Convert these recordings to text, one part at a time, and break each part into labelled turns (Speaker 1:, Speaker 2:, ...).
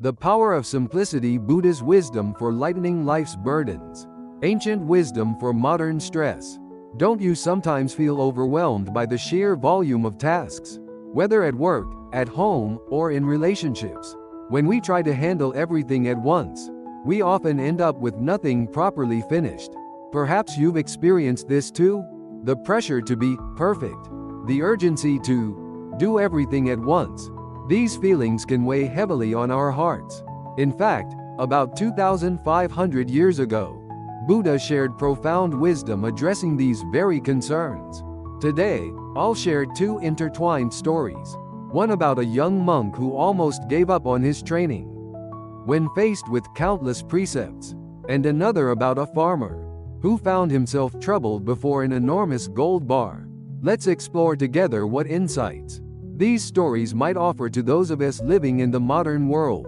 Speaker 1: The Power of Simplicity: Buddha's Wisdom for Lightening Life's Burdens. Ancient wisdom for modern stress. Don't you sometimes feel overwhelmed by the sheer volume of tasks? Whether at work, at home, or in relationships. When we try to handle everything at once, we often end up with nothing properly finished. Perhaps you've experienced this too? The pressure to be perfect. The urgency to do everything at once. These feelings can weigh heavily on our hearts. In fact, about 2,500 years ago, Buddha shared profound wisdom addressing these very concerns. Today, I'll share two intertwined stories. One about a young monk who almost gave up on his training when faced with countless precepts, and another about a farmer who found himself troubled before an enormous gold bar. Let's explore together what insights these stories might offer to those of us living in the modern world.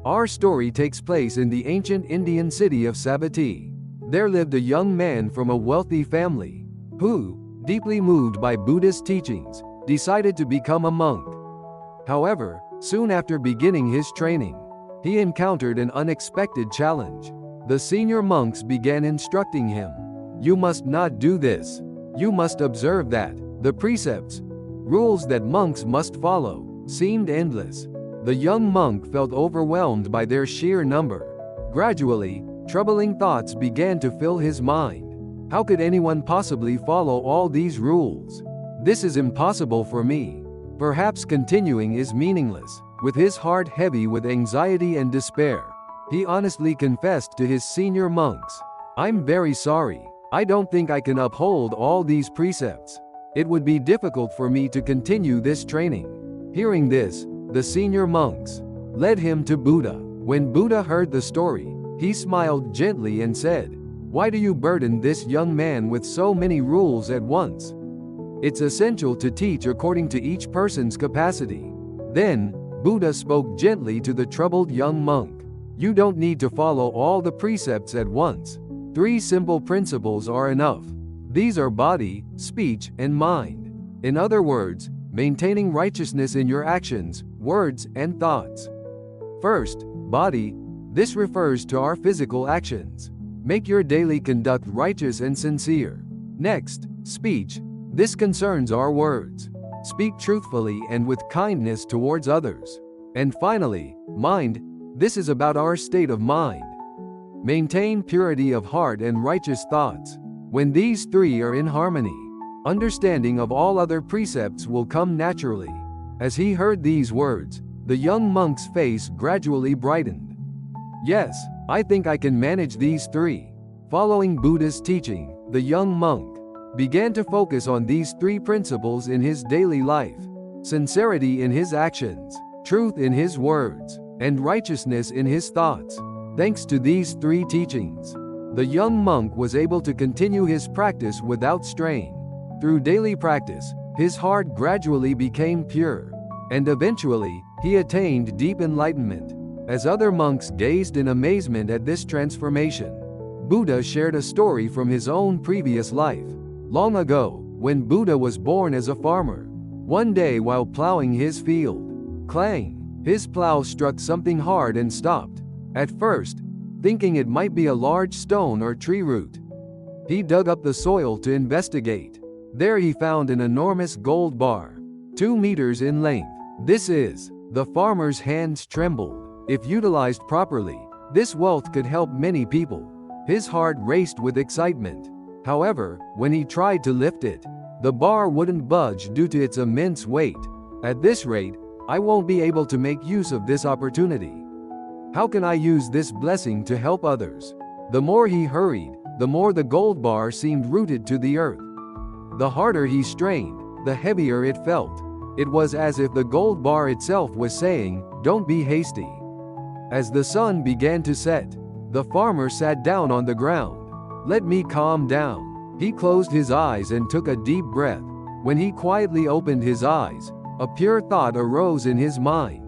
Speaker 1: Our story takes place in the ancient Indian city of Savatthi. There lived a young man from a wealthy family who, deeply moved by Buddha's teachings, decided to become a monk. However, soon after beginning his training, he encountered an unexpected challenge. The senior monks began instructing him. You must not do this. You must observe that. The precepts, rules that monks must follow, seemed endless. The young monk felt overwhelmed by their sheer number. Gradually, troubling thoughts began to fill his mind. How could anyone possibly follow all these rules? This is impossible for me. Perhaps continuing is meaningless. With his heart heavy with anxiety and despair, he honestly confessed to his senior monks, I'm very sorry. I don't think I can uphold all these precepts. It would be difficult for me to continue this training. Hearing this, the senior monks led him to Buddha. When Buddha heard the story, he smiled gently and said, Why do you burden this young man with so many rules at once? It's essential to teach according to each person's capacity. Then, Buddha spoke gently to the troubled young monk. You don't need to follow all the precepts at once. 3 simple principles are enough. These are body, speech, and mind. In other words, maintaining righteousness in your actions, words, and thoughts. First, body. This refers to our physical actions. Make your daily conduct righteous and sincere. Next, speech. This concerns our words. Speak truthfully and with kindness towards others. And finally, mind. This is about our state of mind. Maintain purity of heart and righteous thoughts. When these 3 are in harmony, understanding of all other precepts will come naturally. As he heard these words, the young monk's face gradually brightened. Yes, I think I can manage these 3. Following Buddha's teaching, the young monk began to focus on these 3 principles in his daily life: sincerity in his actions, truth in his words, and righteousness in his thoughts. Thanks to these 3 teachings, the young monk was able to continue his practice without strain. Through daily practice, his heart gradually became pure, and eventually, he attained deep enlightenment. As other monks gazed in amazement at this transformation, Buddha shared a story from his own previous life. Long ago, when Buddha was born as a farmer, one day while plowing his field, clang! His plow struck something hard and stopped. At first, thinking it might be a large stone or tree root, he dug up the soil to investigate. There he found an enormous gold bar, 2 meters in length. The farmer's hands trembled. If utilized properly, this wealth could help many people. His heart raced with excitement. However, when he tried to lift it, the bar wouldn't budge due to its immense weight. At this rate, I won't be able to make use of this opportunity. How can I use this blessing to help others? The more he hurried, the more the gold bar seemed rooted to the earth. The harder he strained, the heavier it felt. It was as if the gold bar itself was saying, Don't be hasty. As the sun began to set, the farmer sat down on the ground. Let me calm down. He closed his eyes and took a deep breath. When he quietly opened his eyes, a pure thought arose in his mind.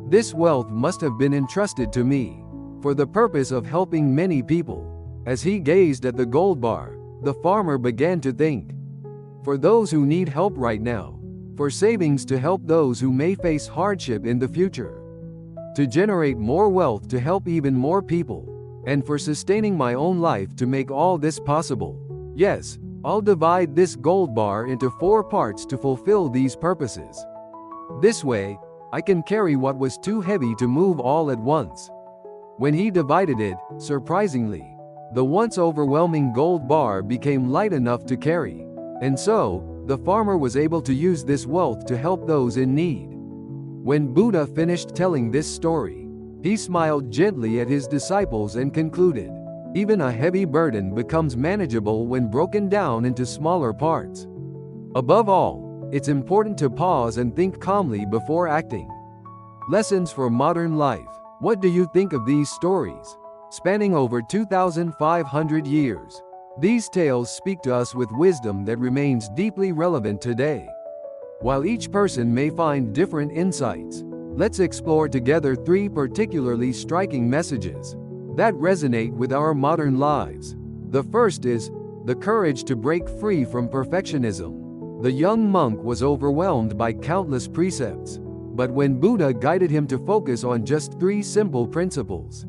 Speaker 1: This wealth must have been entrusted to me for the purpose of helping many people. As he gazed at the gold bar, the farmer began to think. For those who need help right now. For savings to help those who may face hardship in the future. to generate more wealth to help even more people, and for sustaining my own life to make all this possible. Yes, I'll divide this gold bar into 4 parts to fulfill these purposes. This way, I can carry what was too heavy to move all at once. When he divided it, surprisingly, the once overwhelming gold bar became light enough to carry. And so, the farmer was able to use this wealth to help those in need. When Buddha finished telling this story, he smiled gently at his disciples and concluded, "Even a heavy burden becomes manageable when broken down into smaller parts." Above all, it's important to pause and think calmly before acting. Lessons for modern life. What do you think of these stories? Spanning over 2,500 years, these tales speak to us with wisdom that remains deeply relevant today. While each person may find different insights, let's explore together 3 particularly striking messages that resonate with our modern lives. The first is the courage to break free from perfectionism. The young monk was overwhelmed by countless precepts, but when Buddha guided him to focus on just 3 simple principles,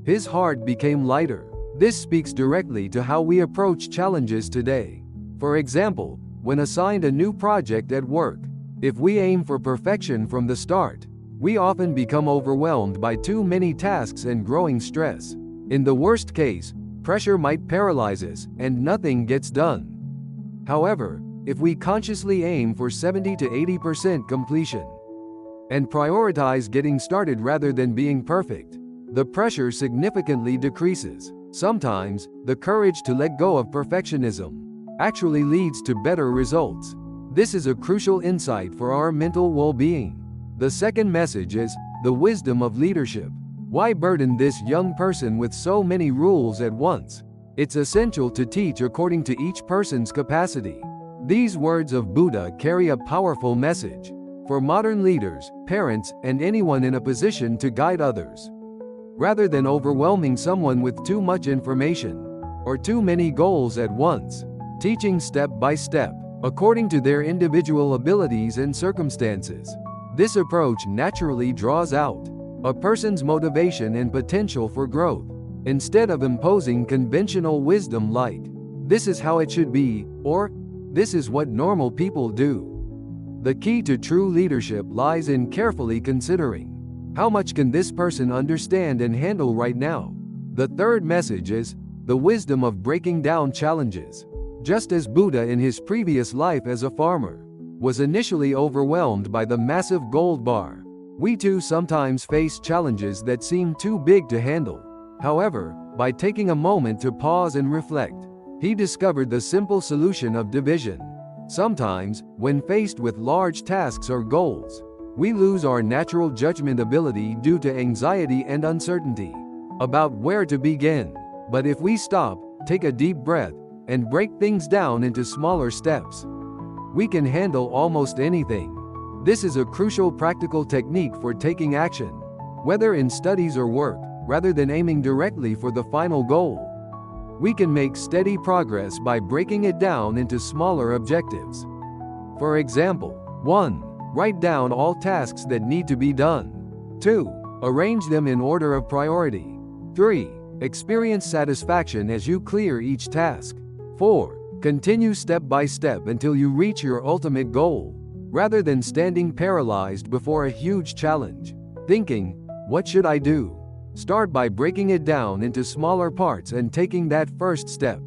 Speaker 1: his heart became lighter. This speaks directly to how we approach challenges today. For example, when assigned a new project at work, if we aim for perfection from the start, we often become overwhelmed by too many tasks and growing stress. In the worst case, pressure might paralyze us and nothing gets done. However, if we consciously aim for 70 to 80% completion and prioritize getting started rather than being perfect, the pressure significantly decreases. Sometimes, the courage to let go of perfectionism actually leads to better results. This is a crucial insight for our mental well-being. The second message is the wisdom of leadership. Why burden this young person with so many rules at once? It's essential to teach according to each person's capacity. These words of Buddha carry a powerful message for modern leaders, parents, and anyone in a position to guide others. Rather than overwhelming someone with too much information or too many goals at once, teaching step by step, according to their individual abilities and circumstances. This approach naturally draws out a person's motivation and potential for growth, instead of imposing conventional wisdom like, "This is how it should be," or "This is what normal people do." The key to true leadership lies in carefully considering, how much can this person understand and handle right now? The third message is the wisdom of breaking down challenges. Just as Buddha in his previous life as a farmer was initially overwhelmed by the massive gold bar, we too sometimes face challenges that seem too big to handle. However, by taking a moment to pause and reflect, he discovered the simple solution of division. Sometimes, when faced with large tasks or goals, we lose our natural judgment ability due to anxiety and uncertainty about where to begin. But if we stop, take a deep breath, and break things down into smaller steps, we can handle almost anything. This is a crucial practical technique for taking action, whether in studies or work, rather than aiming directly for the final goal. We can make steady progress by breaking it down into smaller objectives. For example, 1. Write down all tasks that need to be done. 2. Arrange them in order of priority. 3. Experience satisfaction as you clear each task. 4. Continue step by step until you reach your ultimate goal, rather than standing paralyzed before a huge challenge, thinking, "What should I do?" Start by breaking it down into smaller parts and taking that first step.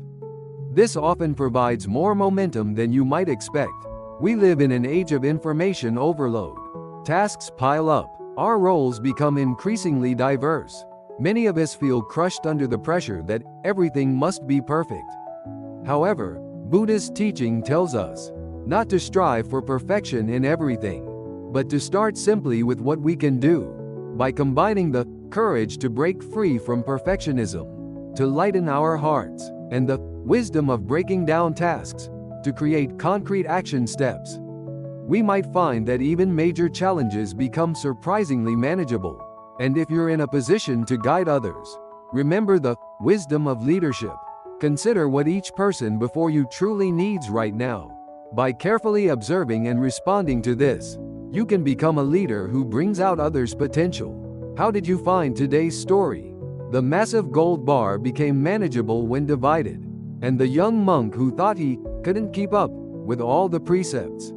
Speaker 1: This often provides more momentum than you might expect. We live in an age of information overload. Tasks pile up. Our roles become increasingly diverse. Many of us feel crushed under the pressure that everything must be perfect. However, Buddha's teaching tells us not to strive for perfection in everything, but to start simply with what we can do. By combining the courage to break free from perfectionism, to lighten our hearts, and the wisdom of breaking down tasks, to create concrete action steps, we might find that even major challenges become surprisingly manageable. And if you're in a position to guide others, remember the wisdom of leadership. Consider what each person before you truly needs right now. By carefully observing and responding to this, you can become a leader who brings out others' potential. How did you find today's story? The massive gold bar became manageable when divided, and the young monk who thought he couldn't keep up with all the precepts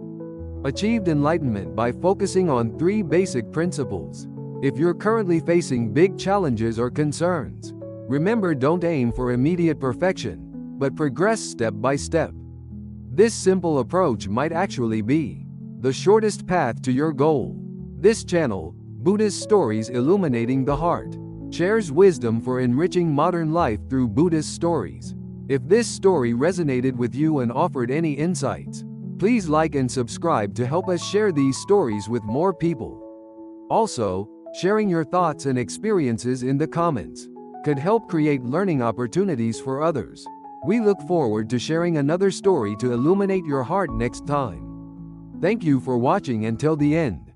Speaker 1: achieved enlightenment by focusing on 3 basic principles. If you're currently facing big challenges or concerns, remember, don't aim for immediate perfection, but progress step by step. This simple approach might actually be the shortest path to your goal. This channel, Buddhist Stories Illuminating the Heart, shares wisdom for enriching modern life through Buddhist stories. If this story resonated with you and offered any insights, please like and subscribe to help us share these stories with more people. Also, sharing your thoughts and experiences in the comments could help create learning opportunities for others. We look forward to sharing another story to illuminate your heart next time. Thank you for watching until the end.